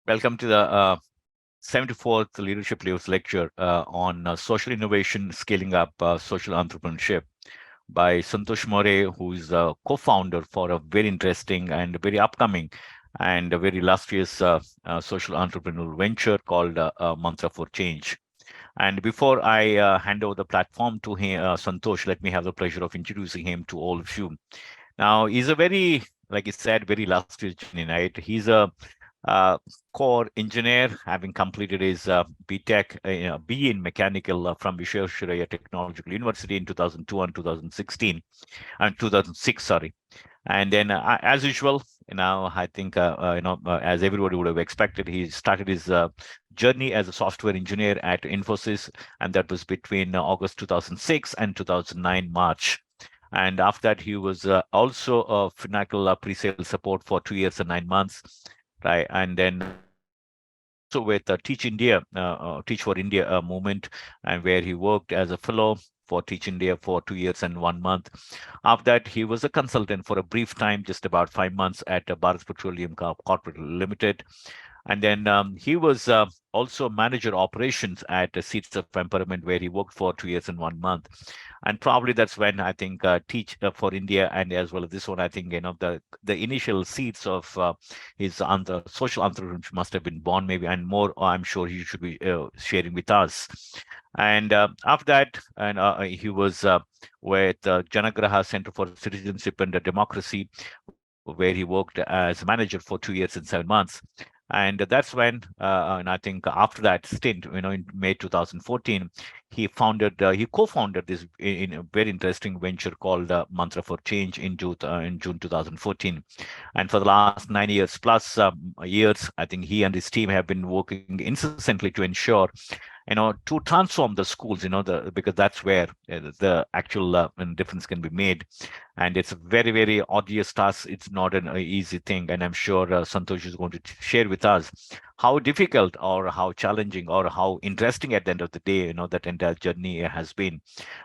Welcome to the 74th Leadership Leaves Lecture on social innovation, scaling up social entrepreneurship by Santosh More, who is a co-founder for a very interesting and very upcoming and a very illustrious social entrepreneurial venture called Mantra for Change. And before I hand over the platform to him, Santosh, let me have the pleasure of introducing him to all of you. Now, he's a very, like I said, very illustrious journey, right? He's a core engineer, having completed his BTech, BE in mechanical from Visvesvaraya Technological University in 2002 and 2016 and 2006, sorry. And then, as usual, I think, as everybody would have expected, he started his journey as a software engineer at Infosys, and that was between August 2006 and 2009 March. And after that, he was also a Finacle pre-sale support for 2 years and 9 months, right? And then also with Teach for India movement, and where he worked as a fellow for Teach India for 2 years and 1 month. After that, he was a consultant for a brief time, just about 5 months at Bharat Petroleum Corporate Limited. And then he was also manager operations at Seeds of Empowerment, where he worked for 2 years and 1 month. And probably that's when I think Teach for India and as well as this one, I think the initial seeds of his social entrepreneurship must have been born, maybe, and more. I'm sure he should be sharing with us. And after that, and he was with Janagraha Center for Citizenship and Democracy, where he worked as manager for 2 years and 7 months. And that's when, and I think after that stint, in May 2014, he co-founded this in a very interesting venture called Mantra for Change in June 2014. And for the last 9 years plus years, I think he and his team have been working incessantly to ensure to transform the schools, because that's where the actual difference can be made. And it's a very, very odious task. It's not an easy thing. And I'm sure Santosh is going to share with us how difficult or how challenging or how interesting at the end of the day, that entire journey has been.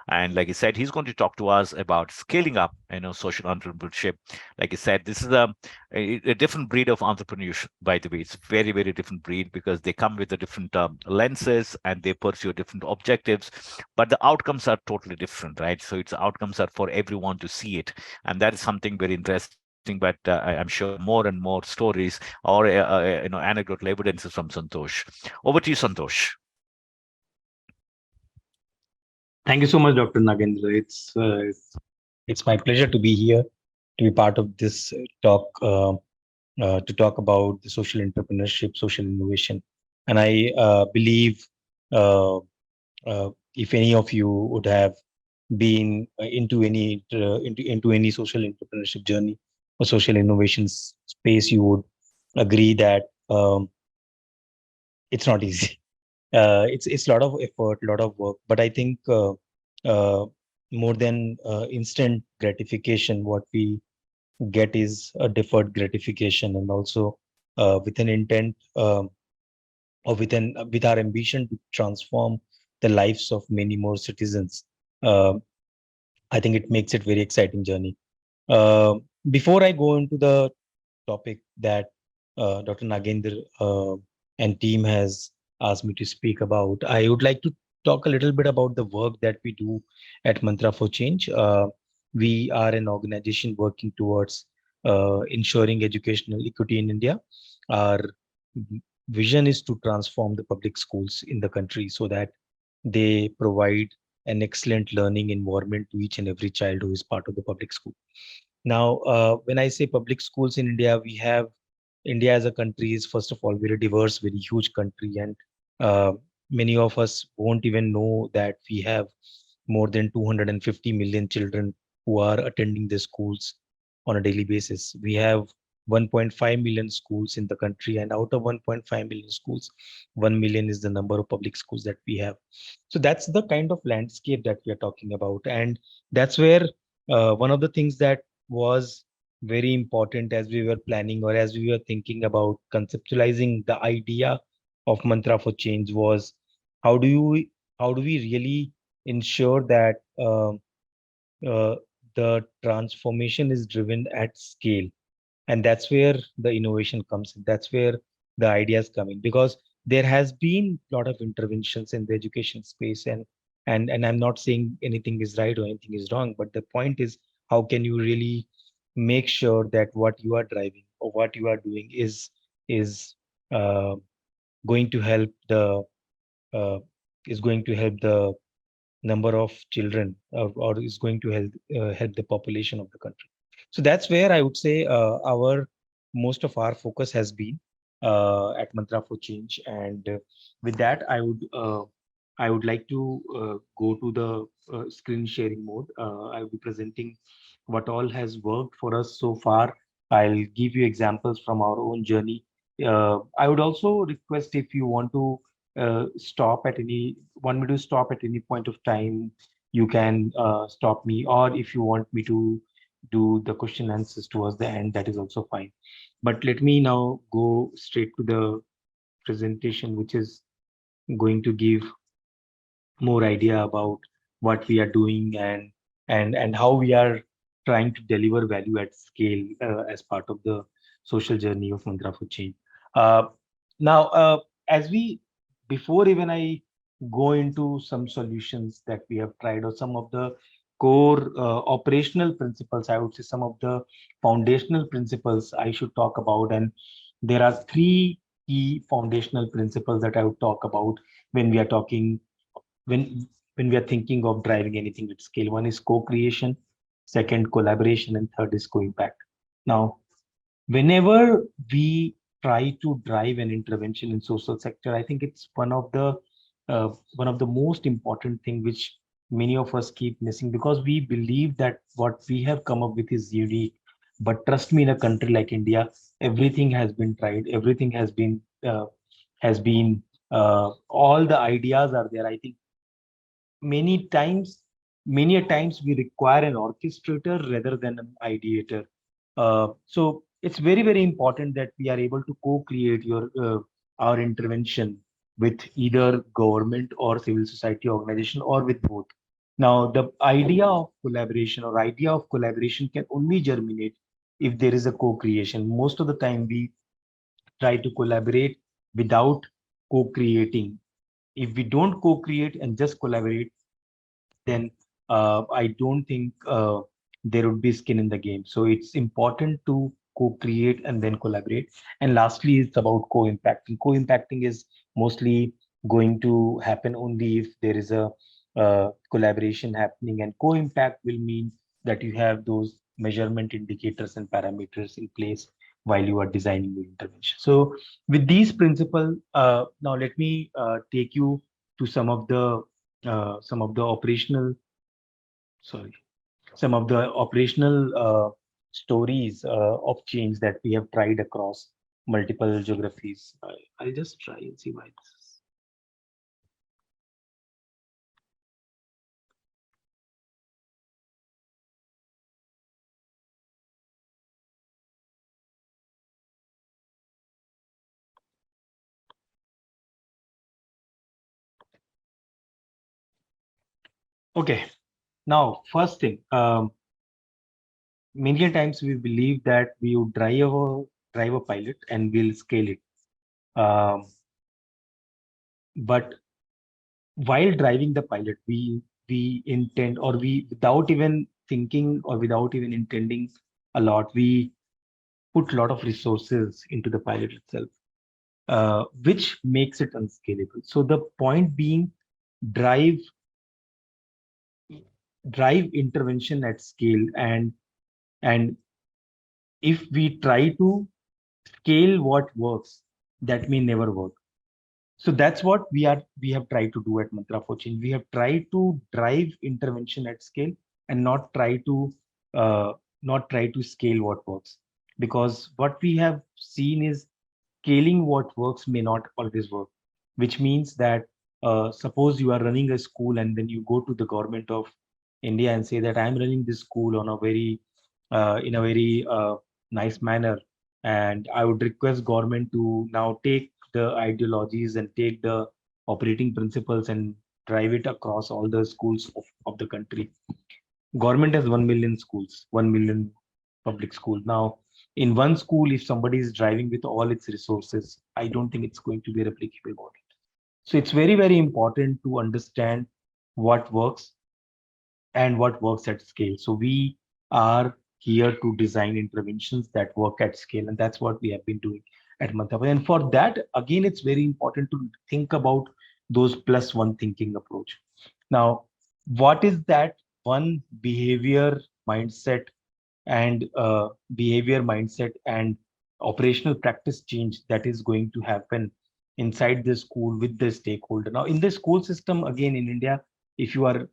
And like I said, he's going to talk to us about scaling up, social entrepreneurship. Like I said, this is a different breed of entrepreneurship, by the way. It's very, very different breed because they come with a different lenses and they pursue different objectives, but the outcomes are totally different, right? So its outcomes are for everyone to see it. And that is something very interesting. But I'm sure more and more stories or anecdotal evidences from Santosh. Over to you, Santosh. Thank you so much, Dr. Nagendra. It's my pleasure to be here, to be part of this talk, to talk about the social entrepreneurship, social innovation. And I believe if any of you would have been into any social entrepreneurship journey or social innovation space, you would agree that it's not easy. It's a lot of effort, a lot of work. But I think uh, more than instant gratification, what we get is a deferred gratification, and also with an intent or with our ambition to transform the lives of many more citizens. Uh, I think it makes it very exciting journey. Uh, Before I go into the topic that Dr. Nagendra and team has asked me to speak about, I would like to talk a little bit about the work that we do at Mantra for Change. We are an organization working towards ensuring educational equity in India. Our vision is to transform the public schools in the country so that they provide an excellent learning environment to each and every child who is part of the public school. Now, when I say public schools in India, we have India as a country is first of all very diverse, very huge country, and many of us won't even know that we have more than 250 million children who are attending the schools on a daily basis. We have 1.5 million schools in the country, and out of 1.5 million schools, 1 million is the number of public schools that we have. So that's the kind of landscape that we are talking about, and that's where one of the things that was very important as we were planning or as we were thinking about conceptualizing the idea of Mantra for Change was how do you how do we really ensure that uh, the transformation is driven at scale, and that's where the innovation comes in. That's where the ideas coming, because there has been a lot of interventions in the education space, and I'm not saying anything is right or anything is wrong, but the point is, how can you really make sure that what you are driving or what you are doing is uh, going to help the uh, is going to help the number of children, or is going to help the population of the country. So that's where I would say our most of our focus has been at Mantra for Change. And with that, I would like to go to the screen sharing mode. I'll be presenting what all has worked for us so far. I'll give you examples from our own journey. I would also request, if you want to stop at any want me to stop at any point of time, you can stop me, or if you want me to do the question answers towards the end, that is also fine. But let me now go straight to the presentation, which is going to give more idea about what we are doing, and how we are trying to deliver value at scale as part of the social journey of Mantra for Change. Uh, now, as we before even I go into some solutions that we have tried, or some of the core operational principles, I would say some of the foundational principles I should talk about. And there are three key foundational principles that I would talk about when we are talking when when we are thinking of driving anything at scale. One is co-creation, second collaboration, and third is co-impact. Now, whenever we try to drive an intervention in social sector, I think it's one of the most important thing which many of us keep missing, because we believe that what we have come up with is unique. But trust me, in a country like India, everything has been tried, everything has been all the ideas are there. I think many times many a times we require an orchestrator rather than an ideator. So it's very, very important that we are able to co-create our intervention with either government or civil society organization, or with both. Now, the idea of collaboration can only germinate if there is a co-creation. Most of the time we try to collaborate without co-creating. If we don't co-create and just collaborate, then I don't think there would be skin in the game. So it's important to co-create and then collaborate. And lastly, it's about co-impacting. Co-impacting is mostly going to happen only if there is a collaboration happening, and co-impact will mean that you have those measurement indicators and parameters in place while you are designing your intervention. So with these principles, now let me take you to some of the operational sorry some of the operational stories of change that we have tried across multiple geographies. I'll just try and see why this is. Okay, now first thing, many a times we believe that we would drive a pilot and we'll scale it. But while driving the pilot, we intend, or we, without even thinking or without even intending a lot, we put a lot of resources into the pilot itself, which makes it unscalable. So the point being, drive drive intervention at scale, and if we try to scale what works, that may never work. So that's what we have tried to do at Mantra for Change. We have tried to drive intervention at scale, and uh, not try to scale what works, because what we have seen is scaling what works may not always work. Which means that, suppose you are running a school and then you go to the government of India and say that I'm running this school on a very in a very nice manner, and I would request government to now take the ideologies and take the operating principles and drive it across all the schools of the country. Government has 1 million schools, 1 million public schools. Now, In one school, if somebody is driving with all its resources, I don't think it's going to be a replicable model. So it's very, very important to understand what works and what works at scale. So we are here to design interventions that work at scale, and that's what we have been doing at Mantapa. And for that, again, it's very important to think about those plus one thinking approach. Now, what is that one behavior mindset and operational practice change that is going to happen inside the school with the stakeholder? Now, in the school system, again in India, if you are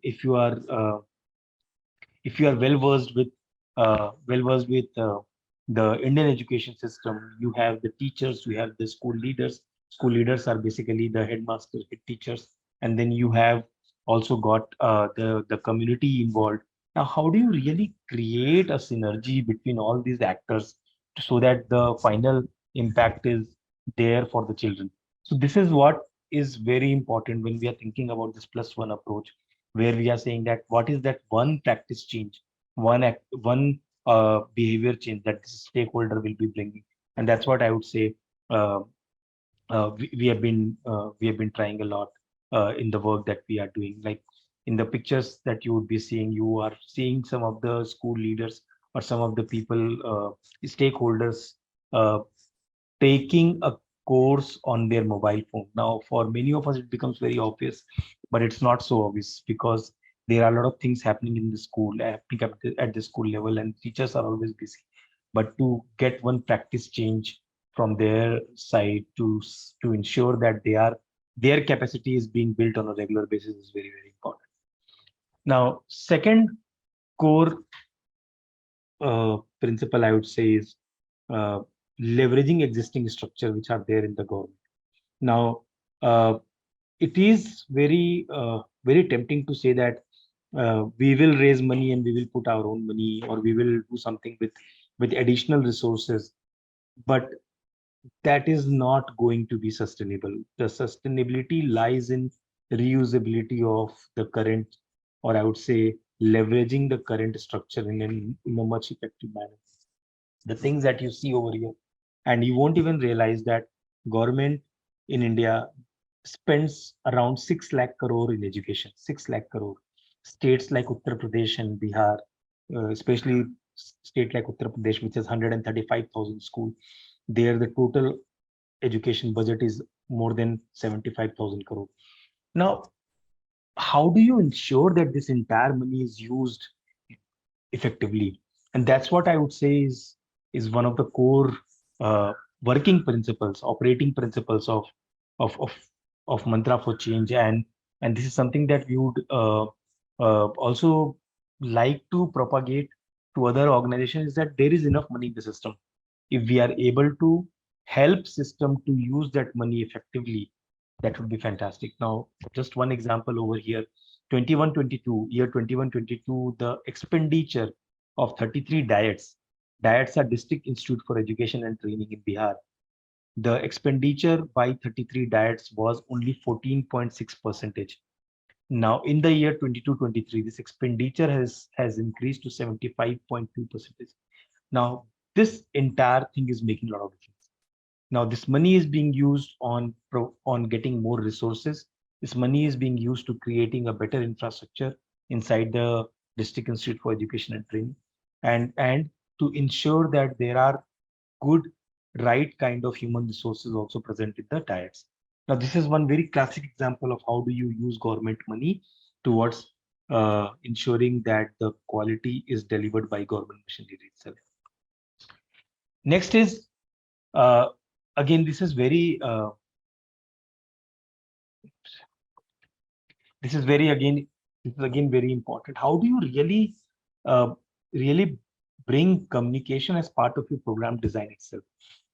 well versed with the Indian education system, you have the teachers, you have the school leaders. School leaders are basically the headmasters, head teachers, and then you have also got the community involved. Now, how do you really create a synergy between all these actors so that the final impact is there for the children? So this is what is very important when we are thinking about this plus one approach, where we are saying that what is that one practice change, one behavior change that this stakeholder will be bringing. And that's what I would say uh, we have been trying a lot in the work that we are doing. Like in the pictures that you would be seeing, you are seeing some of the school leaders or some of the people, stakeholders, uh, taking a course on their mobile phone. Now, for many of us, it becomes very obvious, but it's not so obvious because there are a lot of things happening in the school, happening at the school level, and teachers are always busy. But to get one practice change from their side to ensure that their capacity is being built on a regular basis is very, very important. Now, second core principle I would say is uh, leveraging existing structure which are there in the government. Now, it is very tempting to say that we will raise money and we will put our own money, or we will do something with additional resources, but that is not going to be sustainable. The sustainability lies in reusability of the current, or I would say leveraging the current structure in a much effective manner. The things that you see over here, and you won't even realize that government in India spends around 6 lakh crore in education. 6 lakh crore. States like Uttar Pradesh and Bihar, especially state like Uttar Pradesh, which has 135,000 schools, there the total education budget is more than 75,000 crore. Now, how do you ensure that this entire money is used effectively? And that's what I would say is one of the core uh, working principles, operating principles of of of mantra for change. And this is something that we would also like to propagate to other organizations, is that there is enough money in the system. If we are able to help system to use that money effectively, that would be fantastic. Now, just one example over here, 21-22, the expenditure of 33 diets are District Institute for Education and Training in Bihar. The expenditure by 33 diets was only 14.6 percentage. Now, in the year 22-23, this expenditure has increased to 75.2 percentage. Now, this entire thing is making a lot of difference. Now, this money is being used on getting more resources. This money is being used to creating a better infrastructure inside the District Institute for Education and Training, and to ensure that there are good, right kind of human resources also present in the diets. Now, this is one very classic example of how do you use government money towards ensuring that the quality is delivered by government machinery itself. Next is uh, again, this is very again this is again very important. How do you uh, really bring communication as part of your program design itself?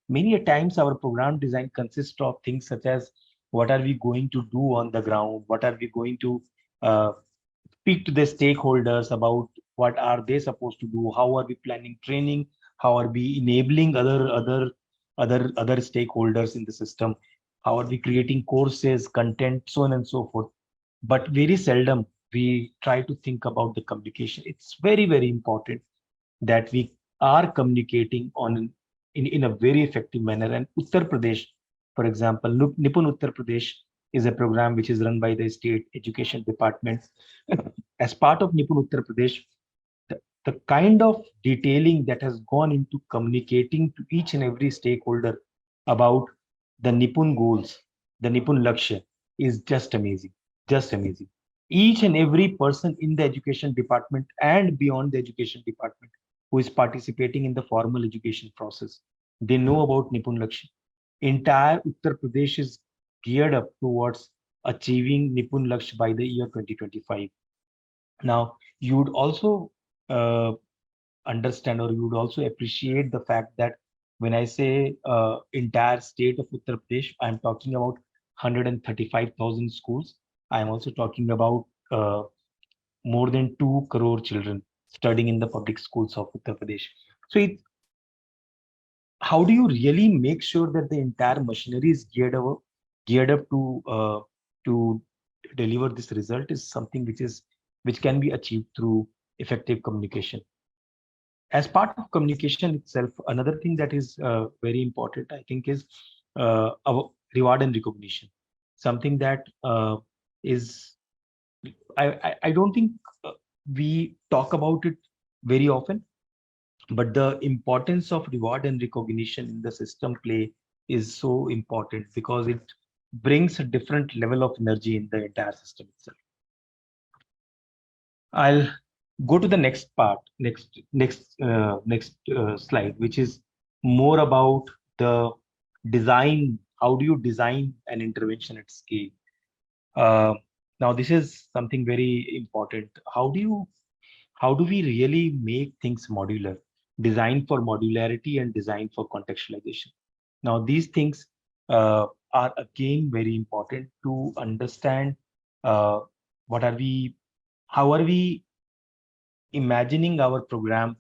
Many a times our program design consists of things such as what are we going to do on the ground, what are we going to uh, speak to the stakeholders about, what are they supposed to do, how are we planning training, how are we enabling other stakeholders in the system, how are we creating courses, content, so on and so forth. But very seldom we try to think about the communication. It's very, very important that we are communicating in a very effective manner. And Uttar Pradesh, for example, Nipun Uttar Pradesh is a program which is run by the state education department. As part of Nipun Uttar Pradesh, the kind of detailing that has gone into communicating to each and every stakeholder about the Nipun goals, the Nipun Lakshya is just amazing. Just amazing. Each and every person in the education department and beyond the education department who is participating in the formal education process, they know about Nipun Lakshya. Entire Uttar Pradesh is geared up towards achieving Nipun Lakshya by the year 2025. Now, you would also uh, understand, or you would also appreciate the fact that when I say entire state of Uttar Pradesh, I'm talking about 135,000 schools. I'm also talking about more than 2 crore children studying in the public schools of Uttar Pradesh. So, how do you really make sure that the entire machinery is geared up to deliver this result is something which can be achieved through effective communication. As part of communication itself, another thing that is very important, I think, is our reward and recognition. Something that is I don't think uh, we talk about it very often, but the importance of reward and recognition in the system play is so important because it brings a different level of energy in the entire system itself. I'll go to the next part, next slide, which is more about the design. How do you design an intervention at scale? Uh, Now, this is something very important. How do we really make things modular? Design for modularity and design for contextualization. Now, these things are again very important to understand. Uh, what are we? How are we imagining our program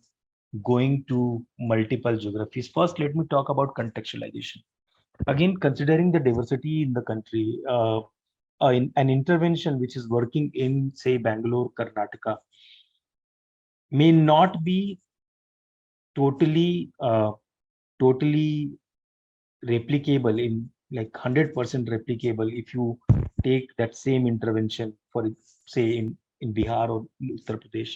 going to multiple geographies? First, let me talk about contextualization. Again, considering the diversity in the country, an intervention which is working in, say, Bangalore, Karnataka, may not be totally, totally replicable in like 100% replicable if you take that same intervention for, say, in Bihar or Uttar Pradesh.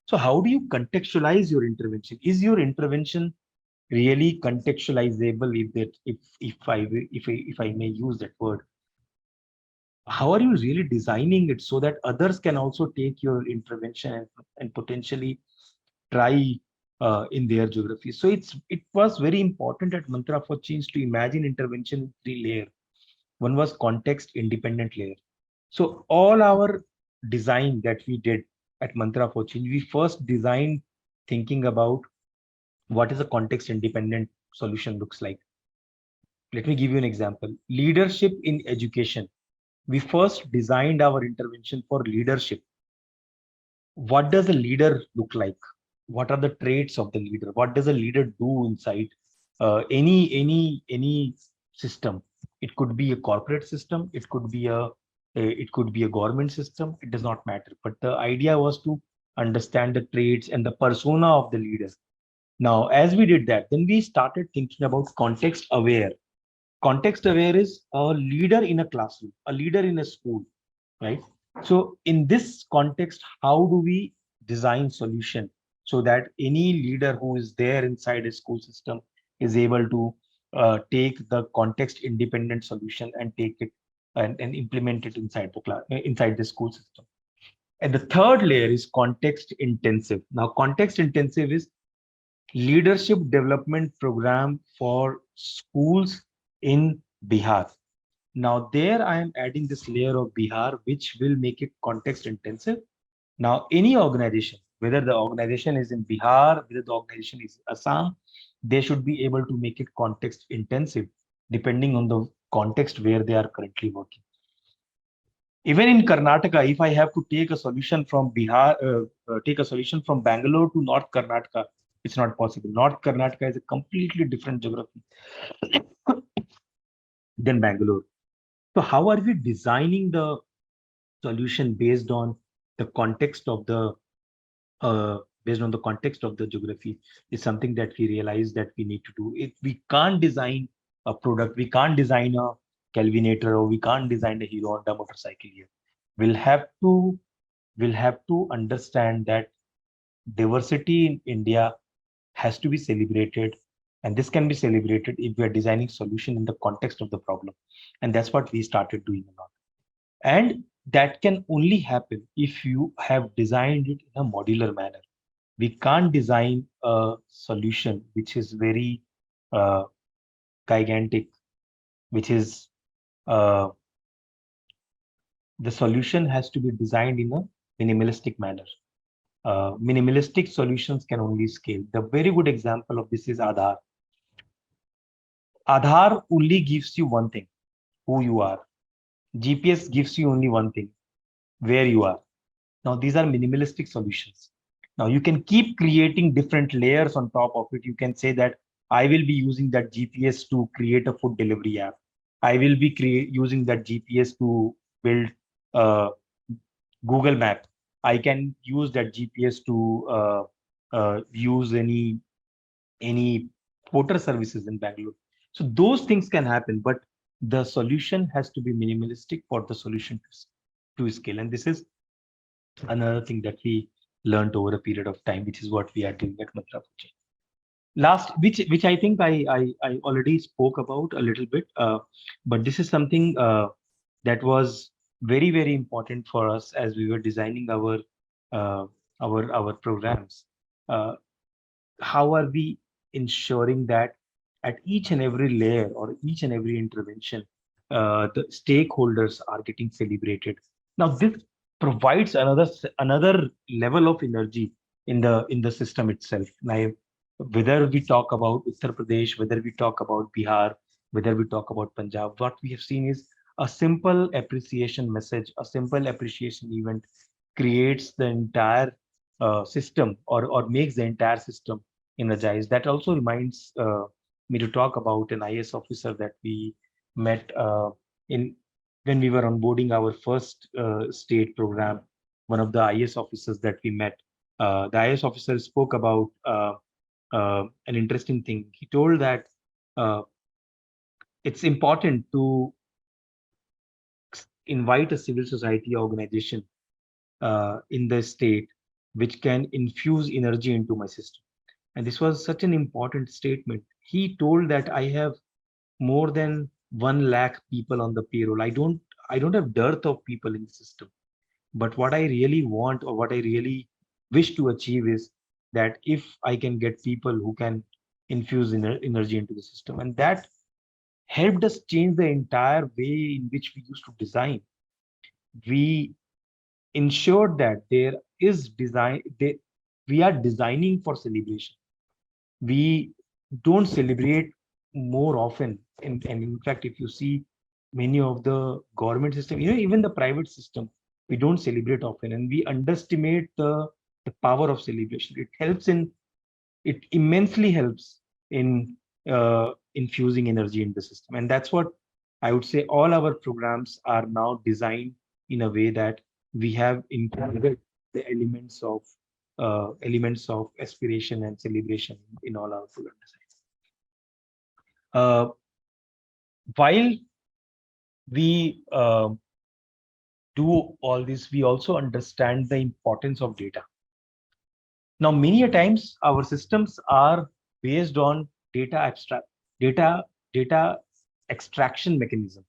So, how do you contextualize your intervention? Is your intervention really contextualizable, if I may use that word? How are you really designing it so that others can also take your intervention and potentially try in their geography? So it was very important at Mantra for Change to imagine intervention in three layers. One was context independent layer. So all our design that we did at Mantra for Change, we first designed thinking about what is a context independent solution looks like. Let me give you an example. Leadership in education. We first designed our intervention for leadership. What does a leader look like? What are the traits of the leader? What does a leader do inside any system? It could be a corporate system. It could be a government system. It does not matter. But the idea was to understand the traits and the persona of the leader. Now, as we did that, then we started thinking about context aware. Context aware is a leader in a classroom, a leader in a school, right? So in this context, how do we design solution so that any leader who is there inside a school system is able to take the context independent solution and take it and implement it inside the class, inside the school system. And the third layer is context intensive. Now, context intensive is leadership development program for schools in Bihar. Now there I am adding this layer of Bihar, which will make it context intensive. Now any organization, whether the organization is in Bihar, whether the organization is Assam, they should be able to make it context intensive, depending on the context where they are currently working. Even in Karnataka, if I have to take a solution from Bihar, take a solution from Bangalore to North Karnataka, it's not possible. North Karnataka is a completely different geography than Bangalore. So how are we designing the solution based on the context of the based on the context of the geography, is something that we realize that we need to do. If we can't design a product, we can't design a Kelvinator, or we can't design a Hero Honda motorcycle here. We'll have to we'll have to understand that diversity in India has to be celebrated, and this can be celebrated if we are designing solution in the context of the problem, and that's what we started doing a lot. And that can only happen if you have designed it in a modular manner. We can't design a solution which is very uh, gigantic, which is uh, the solution has to be designed in a minimalistic manner. Minimalistic solutions can only scale. The very good example of this is Aadhaar. Aadhaar only gives you one thing, who you are. GPS gives you only one thing, where you are. Now, these are minimalistic solutions. Now, you can keep creating different layers on top of it. You can say that I will be using that GPS to create a food delivery app. I will be using that GPS to build uh, Google Map. I can use that GPS to use any porter services in Bangalore. So those things can happen, but the solution has to be minimalistic for the solution to scale. And this is another thing that we learned over a period of time, which is what we are doing at Matra Puja. Last, which I think I already spoke about a little bit, but this is something that was very important for us as we were designing uh, our programs. Uh, how are we ensuring that at each and every layer or each and every intervention, the stakeholders are getting celebrated? Now, this provides another level of energy in the system itself. Now, whether we talk about Uttar Pradesh, whether we talk about Bihar, whether we talk about Punjab, what we have seen is a simple appreciation message, a simple appreciation event creates the entire system, or makes the entire system energized. That also reminds me to talk about an IS officer that we met in when we were onboarding our first state program. One of the IS officers that we met, the IS officer spoke about an interesting thing. He told that uh, it's important to invite a civil society organization in the state which can infuse energy into my system. And this was such an important statement. He told that I have more than 1 lakh people on the payroll. I don't have dearth of people in the system. But what I really want, or what I really wish to achieve, is that if I can get people who can infuse energy into the system, and that helped us change the entire way in which we used to design. We ensured that there is design. We are designing for celebration. We don't celebrate more often. And in fact, if you see many of the government system, even the private system, we don't celebrate often, and we underestimate the power of celebration. It immensely helps in infusing energy in the system. And that's what I would say all our programs are now designed in a way that we have included the elements of aspiration and celebration in all our program designs. While we do all this, we also understand the importance of data. Now, many a times our systems are based on data data extraction mechanism.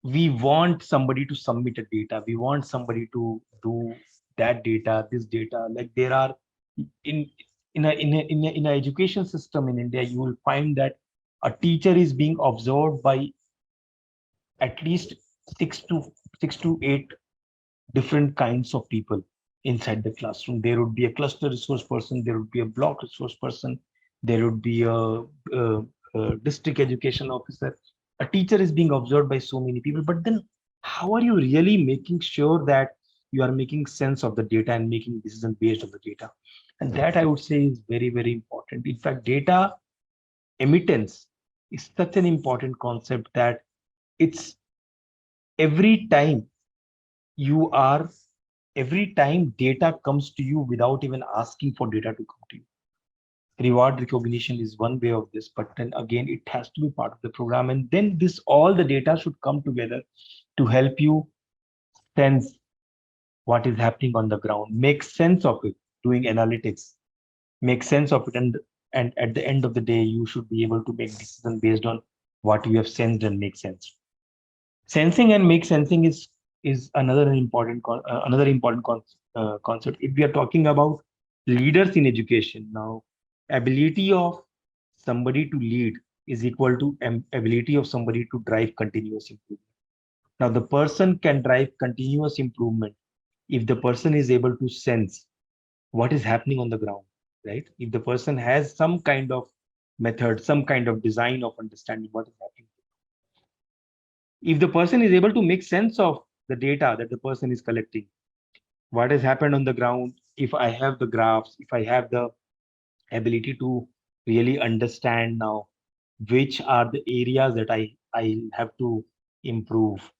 We want somebody to submit a data. We want somebody to do that data, this data. Like there are in in a education system in India, you will find that a teacher is being observed by at least six to eight different kinds of people inside the classroom. There would be a cluster resource person, there would be a block resource person, there would be a district education officer. A teacher is being observed by so many people, but then how are you really making sure that you are making sense of the data and making decisions based on the data? And that I would say is very important. In fact, data emittance is such an important concept that it's every time you are Every time data comes to you without even asking for data to come to you. Reward recognition is one way of this, but then again, it has to be part of the program. And then this all the data should come together to help you sense what is happening on the ground, make sense of it, doing analytics, make sense of it, and at the end of the day, you should be able to make decisions based on what you have sensed and make sense. Sensing and make sensing is another important concept. If we are talking about leaders in education now, ability of somebody to lead is equal to ability of somebody to drive continuous improvement. Now, the person can drive continuous improvement if the person is able to sense what is happening on the ground, right? If the person has some kind of method, some kind of design of understanding what is happening, if the person is able to make sense of the data that the person is collecting, what has happened on the ground, if I have the graphs, if I have the ability to really understand now which are the areas that I have to improve,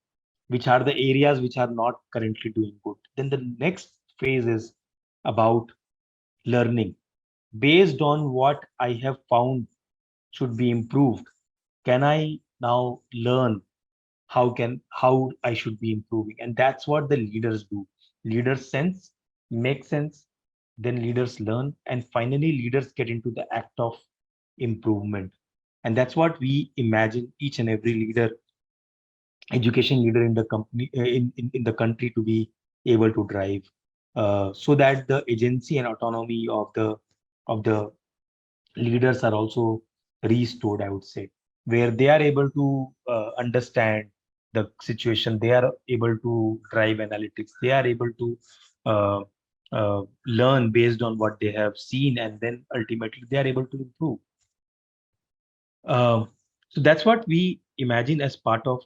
which are the areas which are not currently doing good, then the next phase is about learning based on what I have found should be improved. Can I now learn how I should be improving? And that's what the leaders do. Leaders sense, make sense, then leaders learn, and finally leaders get into the act of improvement. And that's what we imagine each and every leader, education leader in the company, in the country, to be able to drive, so that the agency and autonomy of the leaders are also restored, I would say, where they are able to understand the situation, they are able to drive analytics, they are able to uh, learn based on what they have seen, and then ultimately they are able to improve. So that's what we imagine as part of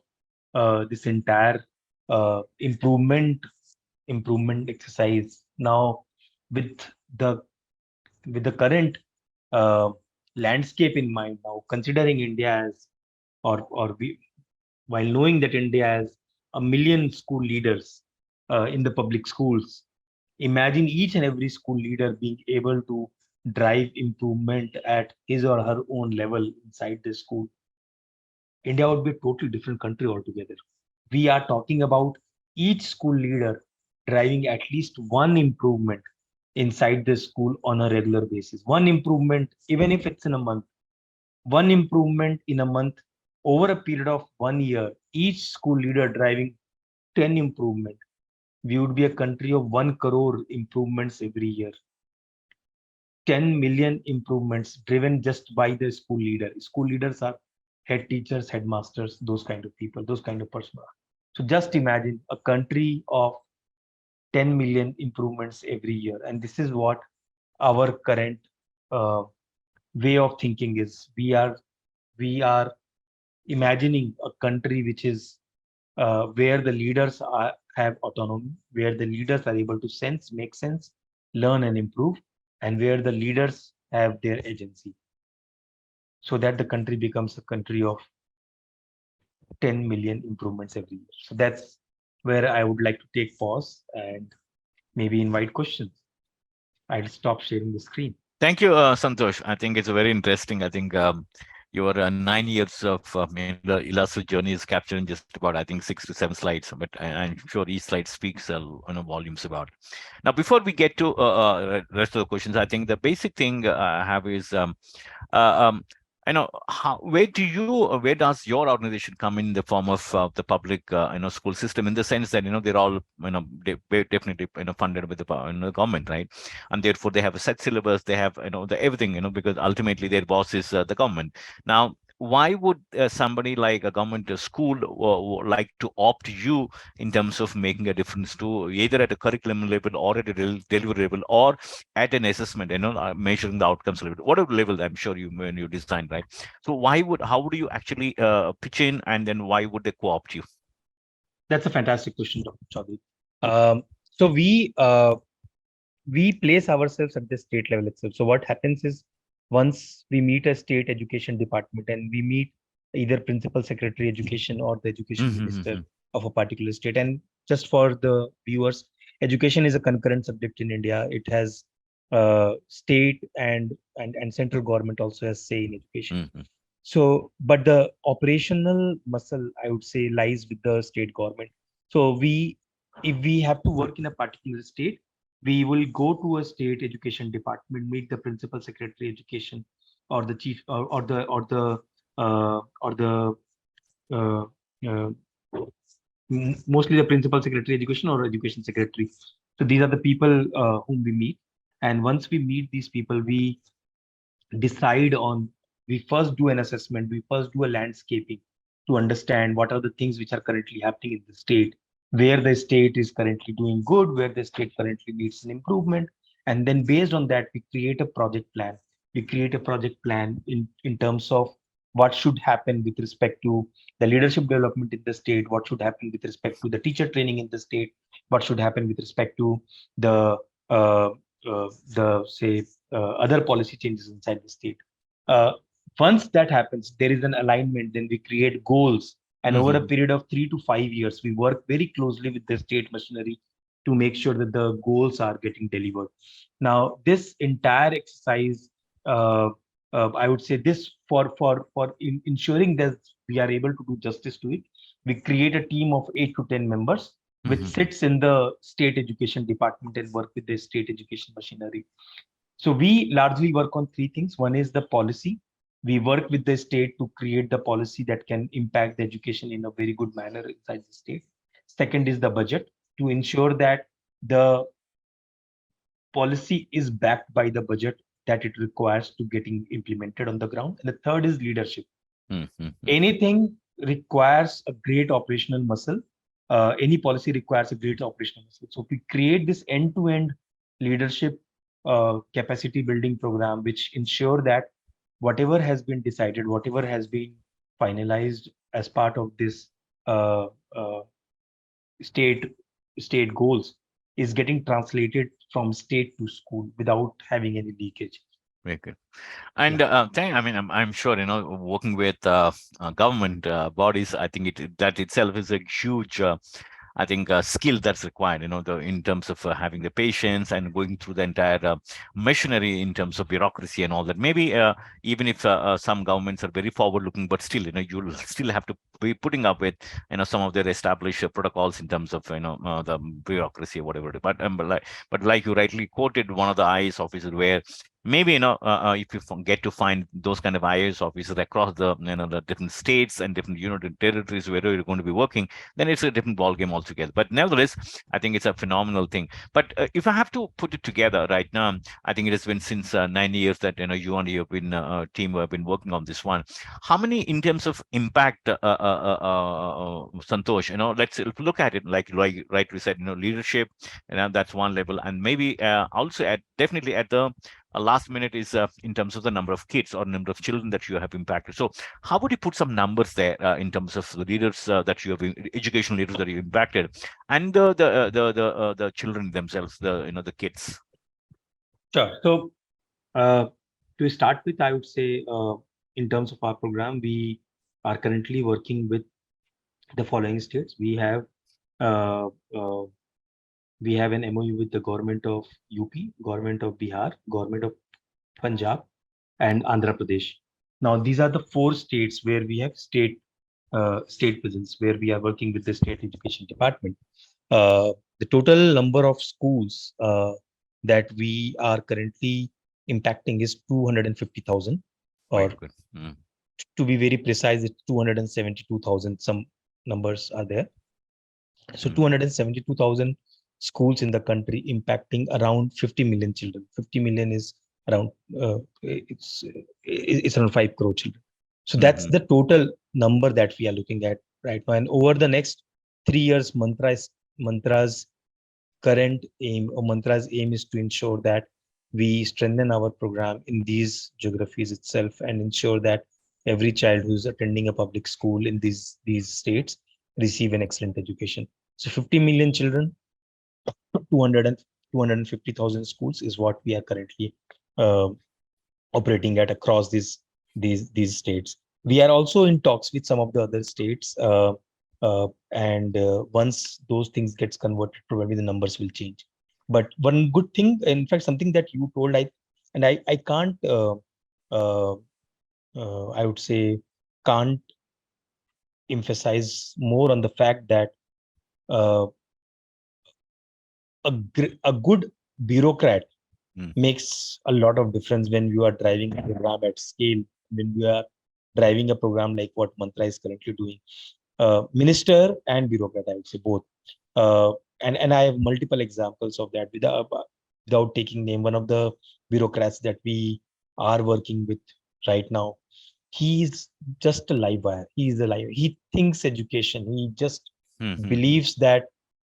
this entire improvement exercise. Now, with the with the current uh, landscape in mind, now considering India as, or we, while knowing that India has a million school leaders in the public schools, imagine each and every school leader being able to drive improvement at his or her own level inside the school. India would be a totally different country altogether. We are talking about each school leader driving at least one improvement inside the school on a regular basis. One improvement, even if it's in a month, one improvement in a month over a period of 1 year, each school leader driving 10 improvement. We would be a country of 1 crore improvements every year. 10 million improvements driven just by the school leader. School leaders are head teachers, headmasters, those kind of people, those kind of personnel. So just imagine a country of 10 million improvements every year. And this is what our current uh, way of thinking is. We are imagining a country which is where the leaders have autonomy, where the leaders are able to sense, make sense, learn, and improve, and where the leaders have their agency, so that the country becomes a country of 10 million improvements every year. So that's where I would like to take pause and maybe invite questions. I'll stop sharing the screen. Thank you, Santosh. I think it's very interesting. I think your 9 years of the illustrious journey is captured in just about, I think, 6 to 7 slides. But I'm sure each slide speaks volumes about. Now, before we get to rest of the questions, I think the basic thing I have is I know how, where does your organization come in the form of the public school system, in the sense that they're all definitely funded with the government, right? And therefore they have a set syllabus, they have the everything, because ultimately their boss is the government. Now, why would somebody like a government school like to opt you in terms of making a difference to either at a curriculum level or at a delivery level or at an assessment, measuring the outcomes level, whatever level I'm sure you when you design, right? So how would you actually pitch in, and then why would they co-opt you? That's a fantastic question, Dr. Chaudhary. So we place ourselves at the state level itself. So what happens is, once we meet a state education department and we meet either principal secretary education or the education minister Mm-hmm. of a particular state, and just for the viewers, education is a concurrent subject in India. It has state and central government also has say in education. Hmm. So, but the operational muscle, I would say, lies with the state government. So if we have to work in a particular state, we will go to a state education department, meet the principal secretary education, or the chief, or the uh, uh, mostly the principal secretary education or education secretary. So these are the people whom we meet, and once we meet these people, decide on we first do an assessment, we first do a landscaping to understand what are the things which are currently happening in the state, where the state is currently doing good, where the state currently needs an improvement, and then based on that we create a project plan. We create a project plan in terms of what should happen with respect to the leadership development in the state, what should happen with respect to the teacher training in the state, what should happen with respect to the uh, the say other policy changes inside the state. Uh, Once that happens, there is an alignment. Then we create goals, and over a Hmm. period of 3 to 5 years, we work very closely with the state machinery to make sure that the goals are getting delivered. Now, this entire exercise, I would say, this for ensuring that we are able to do justice to it, we create a team of 8 to 10 members which Hmm. sits in the state education department and work with the state education machinery. So we largely work on three things. One is the policy. We work with the state to create the policy that can impact the education in a very good manner inside the state. Second is the budget, to ensure that the policy is backed by the budget that it requires to getting implemented on the ground. And the third is leadership. Hmm. Anything requires a great operational muscle. Any policy requires a great operational muscle. So we create this end-to-end leadership capacity building program, which ensure that whatever has been decided, whatever has been finalized as part of this uh, uh, state state goals is getting translated from state to school without having any leakage. Very good. Yeah. And I mean, I'm sure working with government bodies. I think that itself is a huge I think skill that's required, in terms of having the patience and going through the entire machinery in terms of bureaucracy and all that. Maybe even if some governments are very forward looking, but still, you'll still have to be putting up with, some of their established protocols in terms of, the bureaucracy or whatever. But like you rightly quoted, one of the IAS officers where maybe if you get to find those kind of IAS officers across the different states and different territories where you're going to be working, then it's a different ball game altogether. But nevertheless, I think it's a phenomenal thing. But if I have to put it together right now, I think it has been since 9 years that you and your been team have been working on this one. How many in terms of impact, Santosh? Let's look at it like right we said, leadership, that's one level, and maybe also at definitely at the last minute is in terms of the number of kids or number of children that you have impacted. So how would you put some numbers there in terms of the leaders that you have, educational leaders that you impacted, and the children themselves, the kids? Sure. So to start with, I would say in terms of our program, we are currently working with the following states. Uh, uh, we have an MOU with the government of UP, government of Bihar, government of Punjab, and Andhra Pradesh. Now, these are the four states where we have state presence, where we are working with the state education department. The total number of schools that we are currently impacting is 250,000, or Quite good. Mm. to be very precise, it's 272,000. Some numbers are there. So Mm. 272,000 schools in the country, impacting around 50 million children. 50 million is around it's around 5 crore children. So that's Mm-hmm. the total number that we are looking at right now. And over the next 3 years, Mantra's current aim, or Mantra's aim, is to ensure that we strengthen our program in these geographies itself and ensure that every child who's attending a public school in these states receive an excellent education. So 50 million children, 200 and 250,000 schools is what we are currently uh, operating at across these states. We are also in talks with some of the other states. and once those things gets converted, probably the numbers will change. But one good thing, in fact, something that you told, I can't uh, I would say can't emphasize more on the fact that uh, a good bureaucrat Mm, makes a lot of difference when you are driving a program at scale, when you are driving a program like what Mantra is currently doing. Minister and bureaucrat, I would say both. Uh, and I have multiple examples of that without taking name. One of the bureaucrats that we are working with right now, he's just a live wire. He's a live. He thinks education. He just mm, mm, mm. believes that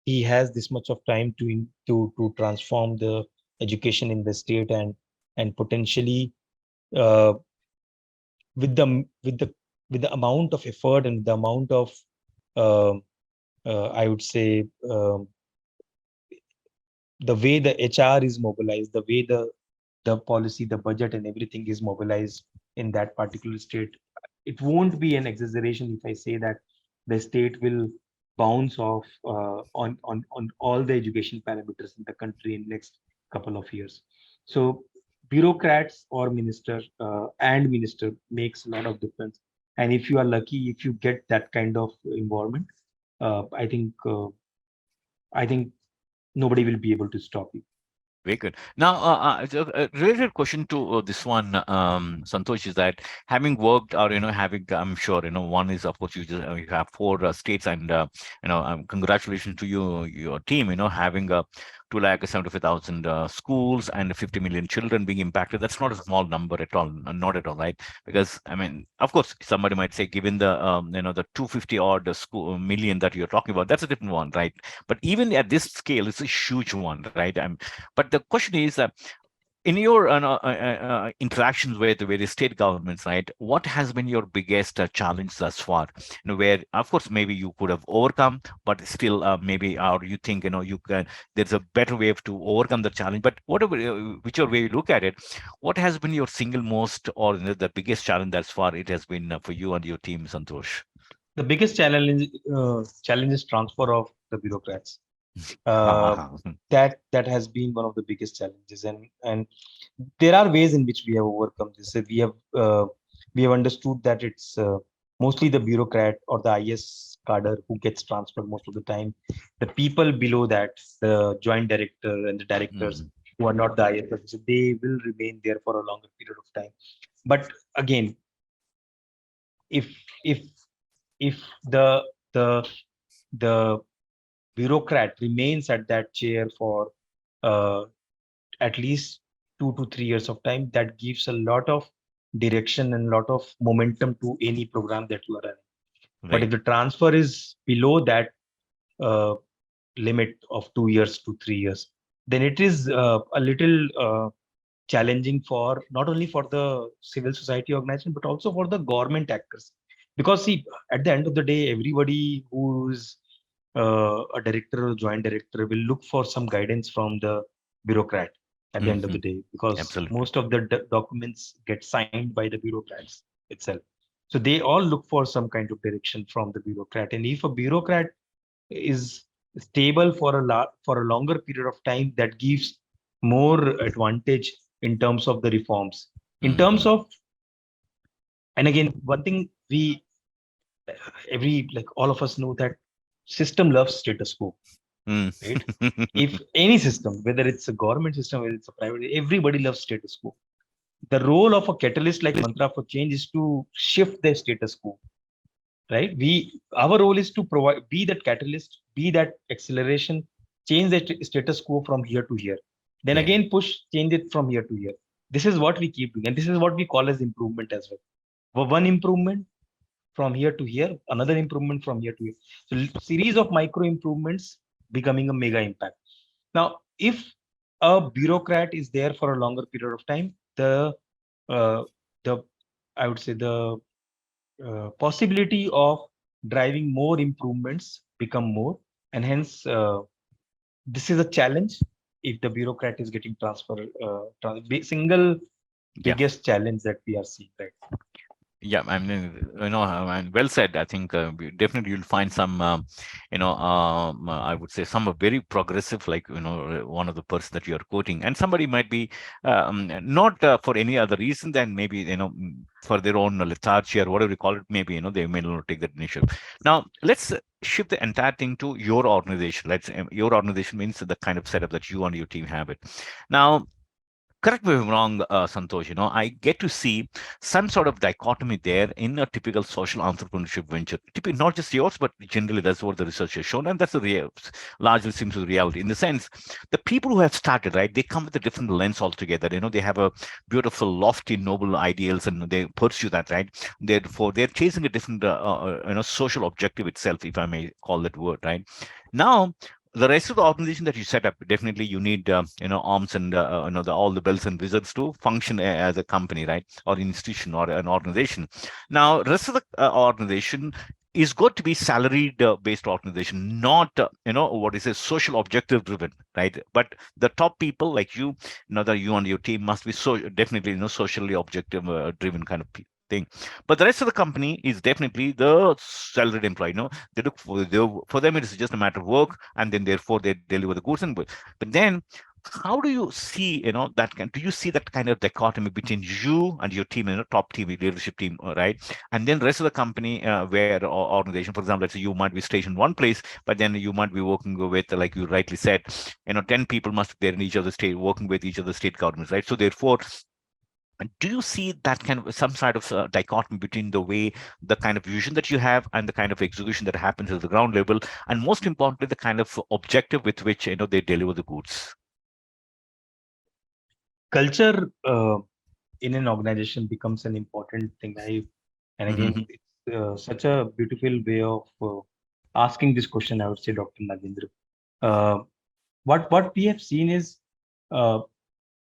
he has this much of time to transform the education in the state, and potentially uh, with the with the with the amount of effort and the amount of uh, I would say the way the HR is mobilized, the way the policy, the budget, and everything is mobilized in that particular state, it won't be an exaggeration if I say that the state will bounce off on all the education parameters in the country in next couple of years. So bureaucrats or minister makes a lot of difference. And if you are lucky, if you get that kind of environment, I think nobody will be able to stop you. Very good. Now, a related question to this one, Santosh, is that having worked or having, I'm sure one is of course you have four states, and congratulations to you, your team, having 275,000 schools and 50 million children being impacted. That's not a small number at all, not at all, right? Because I mean, of course, somebody might say, given the the 250 odd school million that you're talking about, that's a different one, right? But even at this scale, it's a huge one, right? But the question is, in your interactions with the various state governments, right? What has been your biggest challenge thus far? Where, of course, maybe you could have overcome, but still, maybe, or you think, you can. There's a better way to overcome the challenge. But whatever, whichever way you look at it, what has been your single most or the biggest challenge thus far? It has been for you and your team, Santosh. The biggest challenge is transfer of the bureaucrats. Ha, ha, Uh, ha. that has been one of the biggest challenges, and there are ways in which we have overcome this. We have understood that it's mostly the bureaucrat or the IS cadre who gets transferred most of the time. The people below that, the joint director and the directors Mm, who are not the IS officer, they will remain there for a longer period of time. But again, if if if the the bureaucrat remains at that chair for uh, at least 2 to 3 years of time, that gives a lot of direction and a lot of momentum to any program that you are running. But right. if the transfer is below that uh, limit of 2 years to 3 years, then it is a little challenging for not only for the civil society organization but also for the government actors. Because see, at the end of the day, everybody who's a director or joint director will look for some guidance from the bureaucrat at the end of Hmm. the day, because Absolutely. most of the documents get signed by the bureaucrats itself. So they all look for some kind of direction from the bureaucrat. And if a bureaucrat is stable for for a longer period of time, that gives more advantage in terms of the reforms. In terms Hmm. of, and again, one thing we every like all of us know that system loves status quo, Mm. right? If any system, whether it's a government system, whether it's a private, everybody loves status quo. The role of a catalyst like Mantra for Change is to shift the status quo, right? Our role is to provide, be that catalyst, be that acceleration, change the status quo from here to here, then Yeah. again push, change it from here to here. This is what we keep doing, and this is what we call as improvement as well. One improvement from here to here, another improvement from here to here. So series of micro improvements becoming a mega impact. Now, if a bureaucrat is there for a longer period of time, uh, the I would say the possibility of driving more improvements become more, and hence this is a challenge if the bureaucrat is getting transferred. Single Yeah. biggest challenge that we are seeing right now. Yeah, I mean, and well said. I think definitely you'll find some, I would say some are very progressive, like, one of the person that you're quoting, and somebody might be not for any other reason than maybe, for their own lethargy or whatever you call it, maybe, they may not take that initiative. Now, let's shift the entire thing to your organization. Your organization means the kind of setup that you and your team have it. Now, correct me if I'm wrong, Santosh. I get to see some sort of dichotomy there in a typical social entrepreneurship venture. Typically, not just yours, but generally that's what the research has shown, and that's the real, largely seems to be the reality. In the sense, the people who have started, right, they come with a different lens altogether. They have a beautiful, lofty, noble ideals, and they pursue that, right. Therefore, they're chasing a different, social objective itself, if I may call that word, right. Now, the rest of the organization that you set up, definitely you need arms and all the bells and wizards to function as a company, right, or institution or an organization. Now, rest of the organization is going to be salaried based organization, not what is a social objective driven, right. But the top people like that you and your team must be so definitely socially objective driven kind of thing. But the rest of the company is definitely the salaried employee. They look for them it is just a matter of work, and then therefore they deliver the goods. But then, how do you see do you see that kind of dichotomy between you and your team, top team leadership team, right, and then rest of the company, where or organization, for example, let's say you might be stationed one place, but then you might be working with, like you rightly said, 10 people must be there in each other state working with each other state governments, right. So therefore, do you see that kind of some sort of dichotomy between the way, the kind of vision that you have, and the kind of execution that happens at the ground level, and most importantly, the kind of objective with which they deliver the goods? Culture in an organization becomes an important thing. And again, Hmm. it's such a beautiful way of asking this question, I would say, Dr. Nagindra. Uh, what we have seen is uh,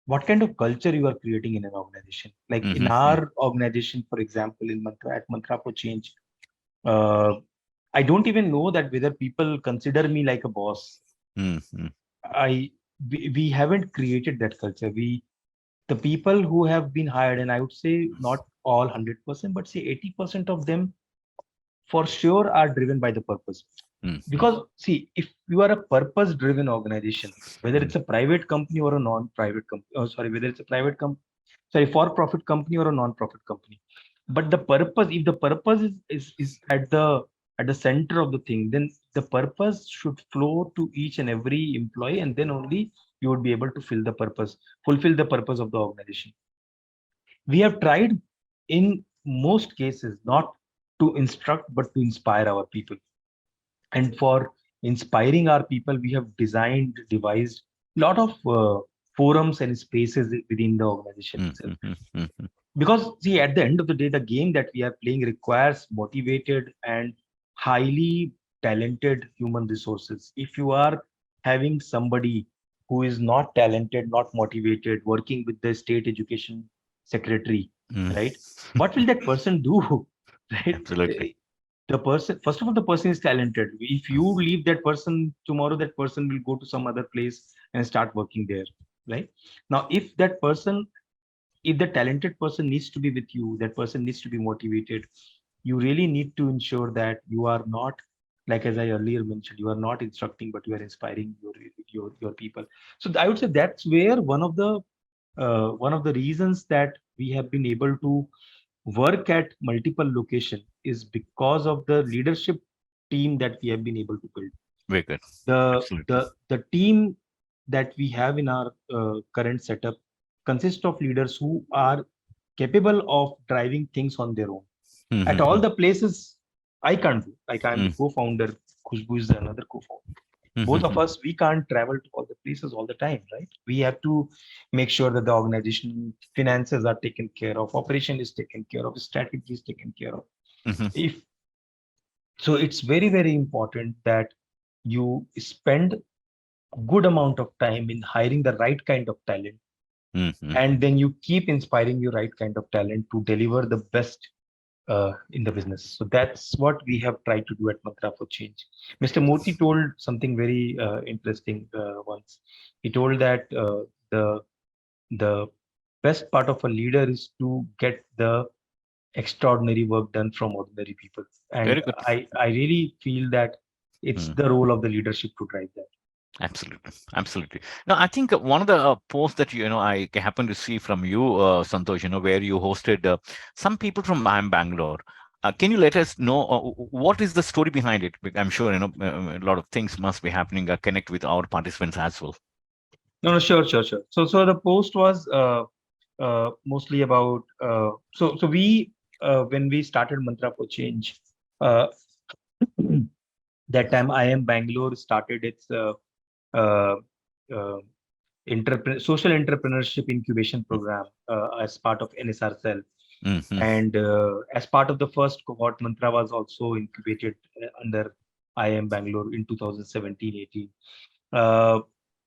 what kind of culture you are creating in an organization. Like in Hmm. our organization, for example, at Mantra for Change, uh, I don't even know that whether people consider me like a boss. Hmm. We haven't created that culture. The people who have been hired, and I would say not all 100%, but say 80% of them for sure are driven by the purpose. Hmm. Because see, if you are a purpose-driven organization, whether it's a private company or a non-private company, oh sorry, whether it's a sorry, for-profit company or a non-profit company, but the purpose, if the purpose is at the center of the thing, then the purpose should flow to each and every employee, and then only you would be able to fulfill the purpose of the organization. We have tried in most cases not to instruct but to inspire our people, and for inspiring our people we have devised a lot of forums and spaces within the organization Hmm. itself. Hmm. Hmm. Because see, at the end of the day, the game that we are playing requires motivated and highly talented human resources. If you are having somebody who is not talented, not motivated, working with the state education secretary, Hmm. right, what will that person do? Right. Absolutely. The person, first of all, the person is talented. If you leave that person tomorrow, that person will go to some other place and start working there, right? Now if the talented person needs to be with you, that person needs to be motivated. You really need to ensure that you are not, like as I earlier mentioned, you are not instructing but you are inspiring your people. So I would say that's where one of the reasons that we have been able to work at multiple location is because of the leadership team that we have been able to build. Very good. Absolutely. The team that we have in our current setup consists of leaders who are capable of driving things on their own at all Hmm. the places. I can't do, like I'm Hmm. the co-founder, Khushbu is another co-founder. Both of Hmm. us, we can't travel to all the places all the time, right? We have to make sure that the organization finances are taken care of, operation is taken care of, strategy is taken care of. Hmm. If so, it's very, very important that you spend good amount of time in hiring the right kind of talent, Hmm. and then you keep inspiring your right kind of talent to deliver the best in the business. So that's what we have tried to do at Mantra for Change. Mr. Murthy told something very interesting once. He told that the the best part of a leader is to get the extraordinary work done from ordinary people. And Very good. I really feel that it's Hmm. the role of the leadership to drive that. Absolutely, absolutely. Now, I think one of the posts that I happen to see from you, Santosh, where you hosted some people from I'm Bangalore. Can you let us know what is the story behind it? I'm sure a lot of things must be happening. Connect with our participants as well. No, no, sure, sure, sure. So the post was mostly about so we when we started Mantra for Change, uh, that time I am Bangalore started its uh, uh, social entrepreneurship incubation program as part of NSR Cell. Mm-hmm. And as part of the first cohort, Mantra was also incubated under IIM Bangalore in 2017-18. Uh,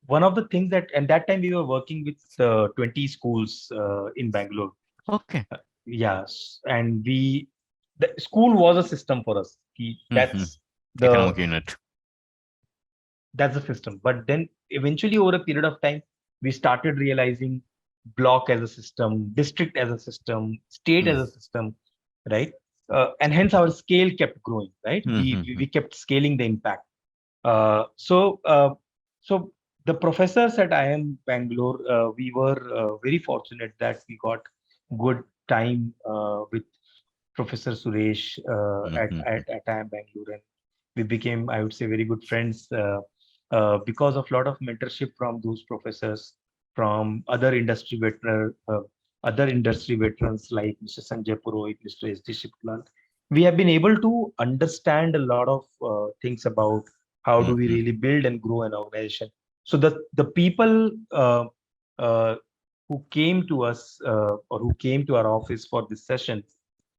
one of the things that, and that time we were working with 20 schools in Bangalore. Okay. Yes, and the school was a system for us. Mm-hmm. The Economic unit. that's the system. But then eventually, over a period of time, we started realizing block as a system, district as a system, state as a system, right? And hence our scale kept growing, right? Mm-hmm. We kept scaling the impact. Uh, so, uh, so the professors at IIM Bangalore, we were very fortunate that we got good time with Professor Suresh Mm-hmm. at IIM Bangalore, and we became, I would say, very good friends because of a lot of mentorship from those professors, from other industry veterans like Mr. Sanjay Purohit, Mr. S. D. Shiplan. We have been able to understand a lot of things about how do we Mm-hmm. really build and grow an organization. So the people uh, who came to us or who came to our office for this session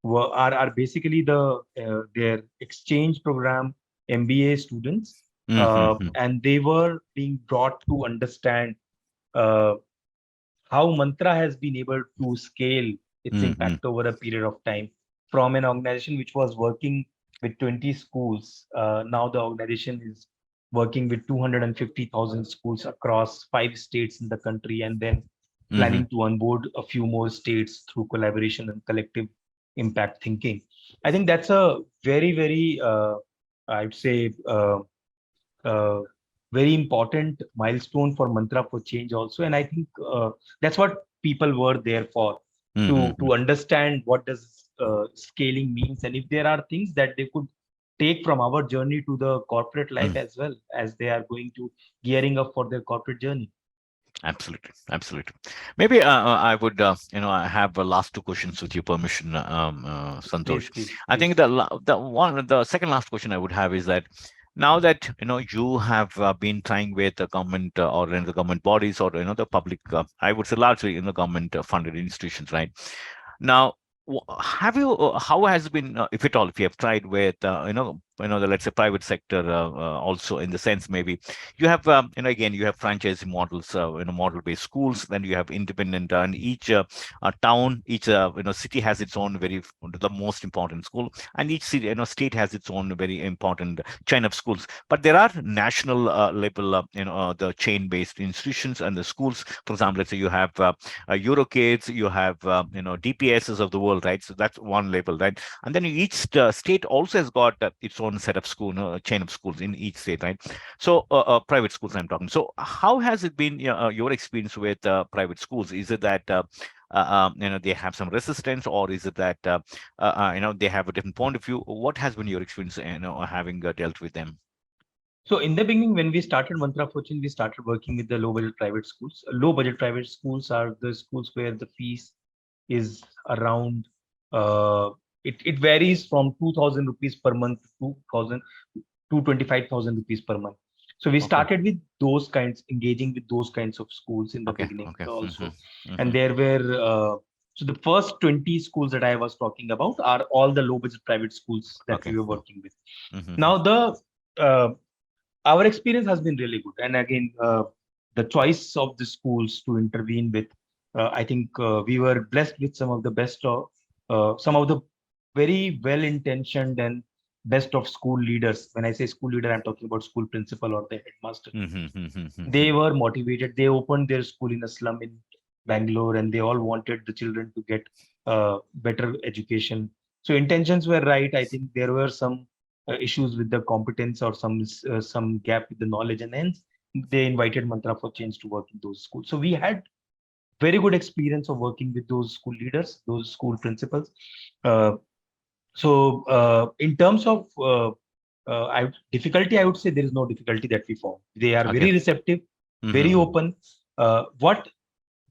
are basically their exchange program MBA students, Mm-hmm. and they were being brought to understand uh, how Mantra has been able to scale its Mm-hmm. impact over a period of time from an organization which was working with 20 schools. Now the organization is working with 250,000 schools across 5 states in the country, and then Mm-hmm. planning to onboard a few more states through collaboration and collective impact thinking. I think that's a very, I'd say, uh, very important milestone for Mantra for Change also. And I think that's what people were there for, Mm-hmm. to understand what does scaling means, and if there are things that they could take from our journey to the corporate life as well as they are going to gearing up for their corporate journey. Absolutely, absolutely. Maybe I would, I have last two questions with your permission, Please, Santosh. please, I think please. the second last question I would have is that now that you have been trying with the government or in the government bodies or the public, I would say largely in the government funded institutions, right? Now, have you? How has it been, if at all, if you have tried with, the let's say private sector, also in the sense maybe you have, again you have franchise models, model-based schools. Then you have independent, and each town, each city has its own very the most important school, and each city, state has its own very important chain of schools. But there are national level, the chain-based institutions and the schools. For example, let's say you have Eurokids, you have DPSs of the world, right? So that's one label, right? And then each state also has got its own set of school, chain of schools in each state, right? So private schools I'm talking. So how has it been, your experience with private schools? Is it that they have some resistance, or is it that they have a different point of view? What has been your experience, having dealt with them? So in the beginning, when we started Mantra Fortune, we started working with the low budget private schools. Low budget private schools are the schools where the fees is around it varies from 2,000 rupees per month to 25,000 rupees per month. So we Okay, started with those kinds, engaging with those kinds of schools in the okay, beginning okay. also. Mm-hmm. And Mm-hmm. there were so the first 20 schools that I was talking about are all the low budget private schools that Okay. we were working with. Mm-hmm. Now the uh, our experience has been really good, and again the choice of the schools to intervene with, I think we were blessed with some of the very well intentioned and best of school leaders. When I say school leader, I'm talking about school principal or the headmaster. Mm-hmm. Mm-hmm. They were motivated. They opened their school in a slum in Bangalore, and they all wanted the children to get better education. So intentions were right. I think there were some issues with the competence or some gap with the knowledge, and hence they invited Mantra for Change to work in those schools. So we had very good experience of working with those school leaders, those school principals. Uh, in terms of difficulty, I would say there is no difficulty that we found. They are Okay. very receptive, very Mm-hmm. open.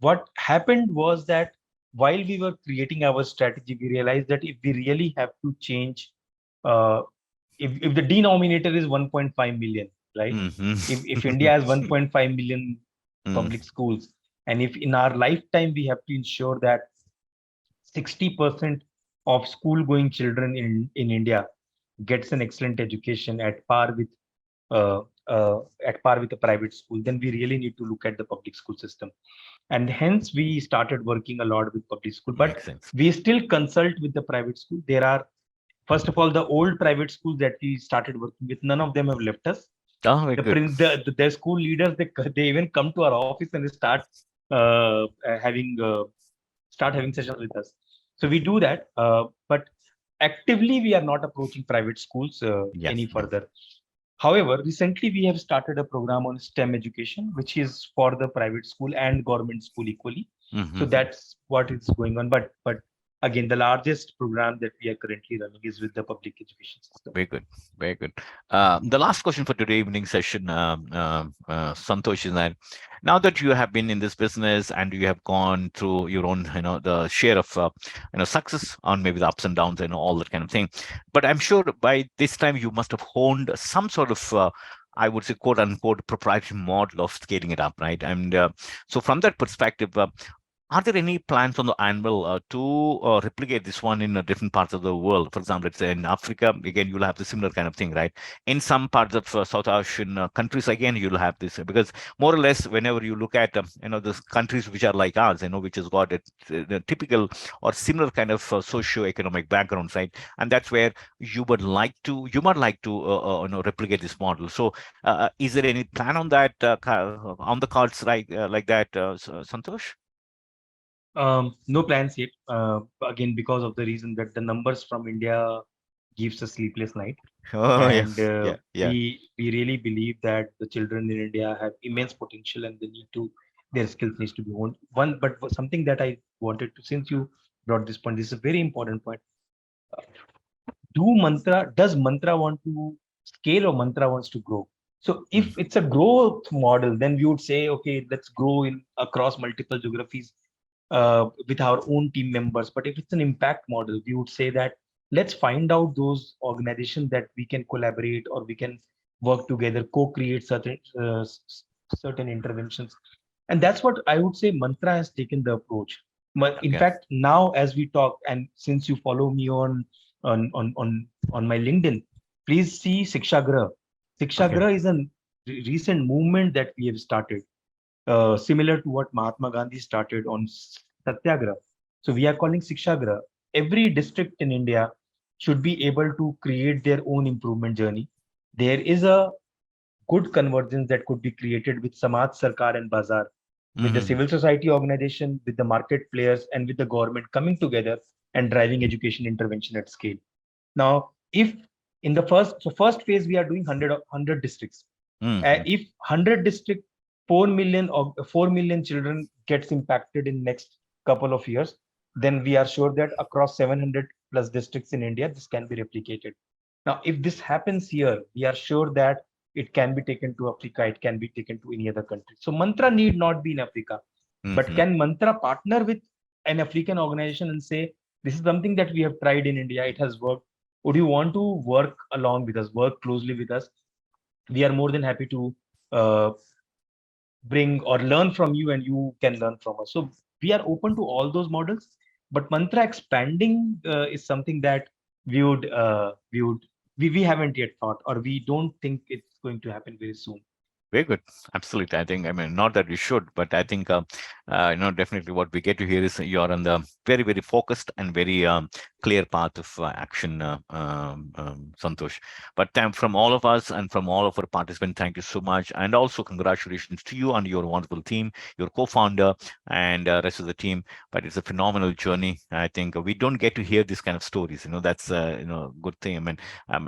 What happened was that while we were creating our strategy, we realized that if we really have to change, uh, if the denominator is 1.5 million, right? If India has Mm-hmm. 1.5 million Mm, public schools, and if in our lifetime we have to ensure that 60% of school going children in India gets an excellent education uh, at par with a private school, then we really need to look at the public school system. And hence we started working a lot with public school. But makes sense. we still consult with the private school. There are, first of all, the old private schools that we started working with, none of them have left us. Oh, very The good. prin the school leaders, they even come to our office and having start having sessions with us. So we do that, but actively we are not approaching private schools Yeah, any yeah. further. However, recently we have started a program on STEM education, which is for the private school and government school equally. So Mm-hmm. that's what is going on. But again, the largest program that we are currently running is with the public education system. Very good. Very good. The last question for today evening session, Santosh, is that now that you have been in this business and you have gone through your own, the share of, success on maybe the ups and downs and all that kind of thing, but I'm sure by this time you must have honed some sort of, I would say, quote unquote, proprietary model of scaling it up, right? And so, from that perspective, are there any plans on the anvil to replicate this one in different parts of the world? For example, let's say in Africa, again, you'll have the similar kind of thing, right? In some parts of South Asian countries, again, you'll have this because more or less, whenever you look at the countries which are like ours, which has got the typical or similar kind of socio-economic backgrounds, right? And that's where you might like to replicate this model. So, is there any plan on that on the cards, right, like that, Santosh? No plans yet. Again, because of the reason that the numbers from India gives a sleepless night, Oh yeah, and yeah, yeah. we really believe that the children in India have immense potential, and their skills needs to be honed. But something that I wanted to, since you brought this point, this is a very important point. Does Mantra want to scale or Mantra wants to grow? So if Mm, it's a growth model, then we would say, okay, let's grow in across multiple geographies with our own team members. But if it's an impact model, we would say that let's find out those organizations that we can collaborate or we can work together, co-create certain interventions. And that's what I would say Mantra has taken the approach. But in okay, fact, now as we talk, and since you follow me on my LinkedIn, please see Sikshagrah. okay. Sikshagrah is a recent movement that we have started, similar to what Mahatma Gandhi started on Satyagraha. So we are calling Sikshagrah. Every district in India should be able to create their own improvement journey. There is a good convergence that could be created with Samaj Sarkar and Bazaar, with the Hmm. civil society organization, with the market players, and with the government coming together and driving education intervention at scale. Now, if in the first phase we are doing 100 districts, Hmm. if 100 district, 4 million children gets impacted in next couple of years, then we are sure that across 700 plus districts in India, this can be replicated. Now, if this happens here, we are sure that it can be taken to Africa, it can be taken to any other country. So Mantra need not be in Africa, but Hmm. can Mantra partner with an African organization and say, this is something that we have tried in India, it has worked. Would you want to work along with us, work closely with us? We are more than happy to uh, bring or learn from you, and you can learn from us. So we are open to all those models, but Mantra expanding is something that we would we would we haven't yet thought, or we don't think it's going to happen very soon. Very good. Absolutely. I think, I mean, not that we should, but I think, definitely what we get to hear is you're on the very, very focused and very clear path of action, Santosh. But from all of us and from all of our participants, thank you so much. And also congratulations to you and your wonderful team, your co-founder and rest of the team. But it's a phenomenal journey. I think we don't get to hear this kind of stories. That's good thing. I mean,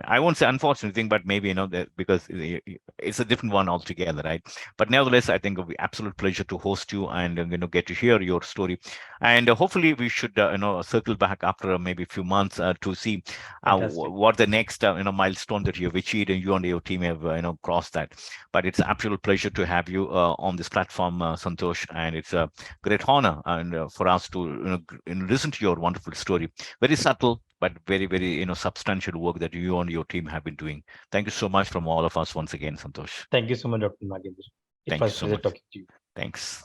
I won't say unfortunate thing, but maybe that because it's a different one altogether, right? But nevertheless, I think it'll be absolute pleasure to host you and get to hear your story. And hopefully we should circle back after maybe a few months to see Fantastic. what the next milestone that you've achieved and you and your team have crossed that. But it's an absolute pleasure to have you on this platform, Santosh, and it's a great honor and for us to listen to your wonderful story. Very subtle, but very, very substantial work that you and your team have been doing. Thank you so much from all of us once again, Santosh. Thank you so much, Dr. Nagendra. It Thank you was so pleasure much. talking to you. Thanks.